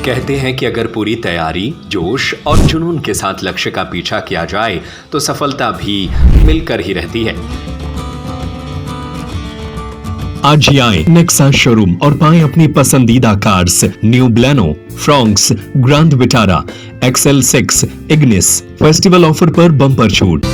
कहते हैं कि अगर पूरी तैयारी, जोश और जुनून के साथ लक्ष्य का पीछा किया जाए तो सफलता भी मिलकर ही रहती है। आज ही आए नेक्सा शोरूम और पाएं अपनी पसंदीदा cars new Baleno, Fronx, grand Vitara, XL6, Ignis. Festival offer पर बम्पर छूट।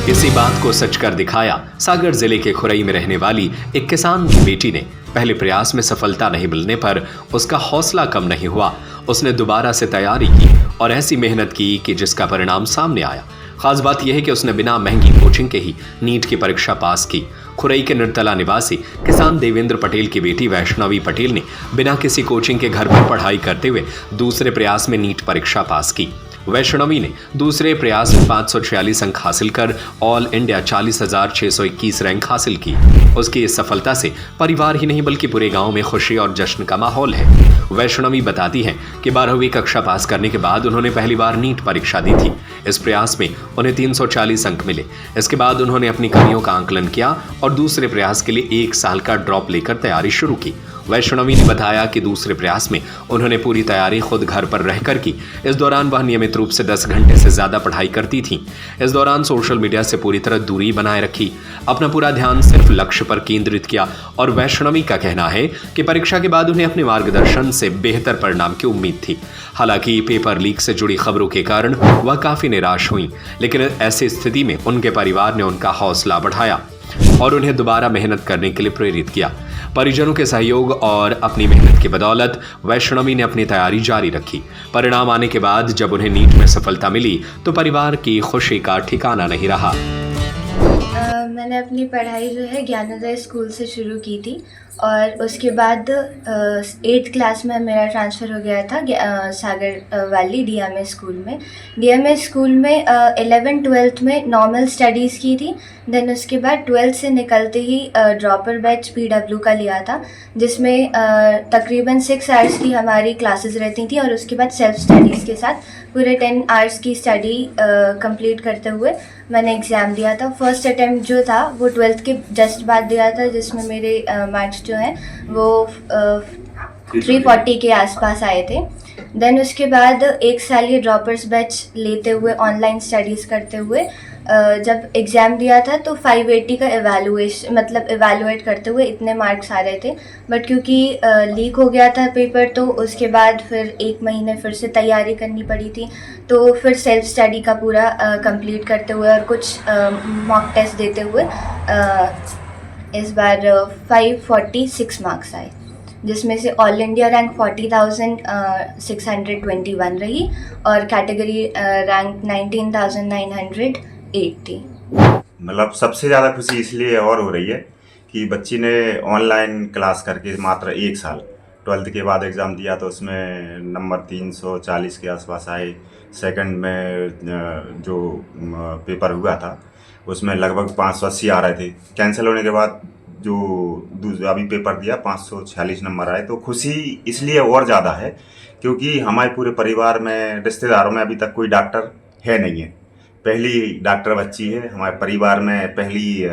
इसी बात को सच कर दिखाया सागर जिले के खुरई में रहने वाली एक किसान की बेटी ने। पहले प्रयास में सफलता नहीं मिलने पर उसका हौसला कम नहीं हुआ। उसने दोबारा से तैयारी की और ऐसी मेहनत की कि जिसका परिणाम सामने आया। खास बात यह है कि उसने बिना महंगी कोचिंग के ही नीट की परीक्षा पास की। खुरई के निर्तला निवासी किसान देवेंद्र पटेल की बेटी वैष्णवी पटेल ने बिना किसी कोचिंग के घर पर पढ़ाई करते हुए दूसरे प्रयास में नीट परीक्षा पास की। वैष्णवी ने दूसरे प्रयास में 546 अंक हासिल कर ऑल इंडिया 40,621 रैंक हासिल की। उसकी इस सफलता से परिवार ही नहीं बल्कि पूरे गांव में खुशी और जश्न का माहौल है। वैष्णवी बताती हैं कि 12वीं कक्षा पास करने के बाद उन्होंने पहली बार नीट परीक्षा दी थी। इस प्रयास में उन्हें 340 अंक मिले। इसके बाद उन्होंने अपनी कमियों का आंकलन किया और दूसरे प्रयास के लिए 1 साल का ड्रॉप लेकर तैयारी शुरू की। वैष्णवी ने बताया कि दूसरे प्रयास में उन्होंने पूरी तैयारी खुद घर पर रहकर की। इस दौरान वह नियमित रूप से 10 घंटे से ज्यादा पढ़ाई करती थीं। इस दौरान सोशल मीडिया से पूरी तरह दूरी बनाए रखी, अपना पूरा ध्यान सिर्फ लक्ष्य पर केंद्रित किया। और वैष्णवी का कहना है कि परीक्षा के बाद उन्हें अपने मार्गदर्शन से बेहतर परिणाम की उम्मीद थी। हालांकि पेपर लीक से जुड़ी खबरों के कारण वह काफी निराश हुई, लेकिन ऐसी स्थिति में उनके परिवार ने उनका हौसला बढ़ाया और उन्हें दोबारा मेहनत करने के लिए प्रेरित किया। परिजनों के सहयोग और अपनी मेहनत की बदौलत वैष्णवी ने अपनी तैयारी जारी रखी। परिणाम आने के बाद जब उन्हें नीट में सफलता मिली तो परिवार की खुशी का ठिकाना नहीं रहा। मैंने अपनी पढ़ाई जो है ज्ञानोदय स्कूल से शुरू की थी और उसके बाद 8th क्लास में मेरा ट्रांसफ़र हो गया था सागर वैली DMA स्कूल में। DMA स्कूल में 11th-12th में नॉर्मल स्टडीज़ की थी। देन उसके बाद 12th से निकलते ही ड्रॉपर बैच PW का लिया था, जिसमें तकरीबन 6 आवर्स की हमारी क्लासेस रहती थी और उसके बाद सेल्फ स्टडीज़ के साथ पूरे 10 आवर्स की स्टडी कंप्लीट करते हुए मैंने एग्ज़ाम दिया था। फर्स्ट अटैम्प्ट जो था वो 12th के जस्ट बाद दिया था, जिसमें मेरे मार्क्स जो हैं वो 340 के आसपास आए थे। देन उसके बाद 1 साल ये ड्रॉपर्स बैच लेते हुए ऑनलाइन स्टडीज़ करते हुए जब एग्ज़ाम दिया था तो 580 का एवेलुएट करते हुए इतने मार्क्स आ रहे थे। बट क्योंकि लीक हो गया था पेपर तो उसके बाद फिर 1 महीने फिर से तैयारी करनी पड़ी थी। तो फिर सेल्फ स्टडी का पूरा कंप्लीट करते हुए और कुछ मॉक टेस्ट देते हुए इस बार 546 मार्क्स आए, जिसमें से ऑल इंडिया रैंक 40,621 रही और कैटेगरी रैंक 19,908 थी। मतलब सबसे ज़्यादा खुशी इसलिए और हो रही है कि बच्ची ने ऑनलाइन क्लास करके मात्र 1 साल 12th के बाद एग्ज़ाम दिया तो उसमें नंबर 340 के आसपास आए। सेकंड में जो पेपर हुआ था उसमें लगभग 580 आ रहे थे। कैंसिल होने के बाद जो अभी पेपर दिया 546 नंबर आए। तो खुशी इसलिए और ज़्यादा है क्योंकि हमारे पूरे परिवार में, रिश्तेदारों में अभी तक कोई डॉक्टर है नहीं है। पहली डॉक्टर बच्ची है हमारे परिवार में। पहली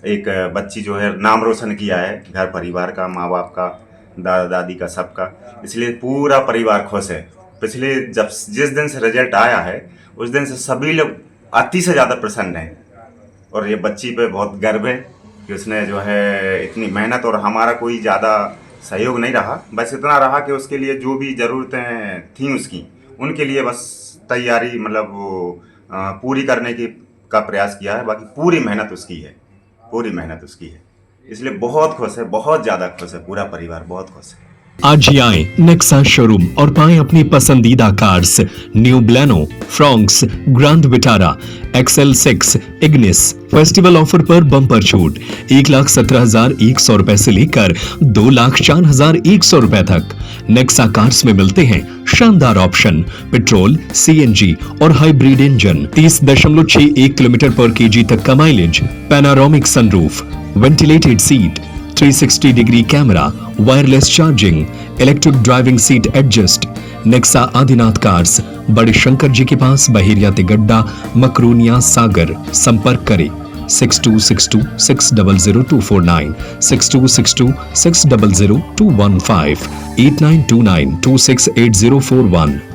एक बच्ची जो है नाम रोशन किया है घर परिवार का, माँ बाप का, दादा दादी का, सबका। इसलिए पूरा परिवार खुश है। पिछले जिस दिन से रिजल्ट आया है उस दिन से सभी लोग अति से ज़्यादा प्रसन्न हैं और ये बच्ची पे बहुत गर्व है कि उसने जो है इतनी मेहनत, और हमारा कोई ज़्यादा सहयोग नहीं रहा, बस इतना रहा कि उसके लिए जो भी ज़रूरतें थीं उसकी, उनके लिए बस तैयारी मतलब वो पूरी करने का प्रयास किया है। बाकी पूरी मेहनत उसकी है, पूरी मेहनत उसकी है। इसलिए बहुत खुश है, बहुत ज़्यादा खुश है, पूरा परिवार बहुत खुश है। आज ही आए नेक्सा शोरूम और पाएं अपनी पसंदीदा cars new Baleno, Fronx, grand Vitara, XL6, Ignis. Festival offer पर बम्पर छूट 1,17,100 रुपए से लेकर 2,04,100 रुपए तक। नेक्सा कार्स में मिलते हैं शानदार ऑप्शन पेट्रोल, CNG और हाइब्रिड इंजन, 30.61 किलोमीटर पर kg तक का mileage, panoramic sunroof, ventilated seat, 360 degree camera, wireless charging, electric driving seat adjust. Nexa Adinath cars, बड़े शंकर जी के पास, बहेरिया तिगड्डा, मकरूनिया, सागर। संपर्क करें 6262600249, 6262600215, 8929268041.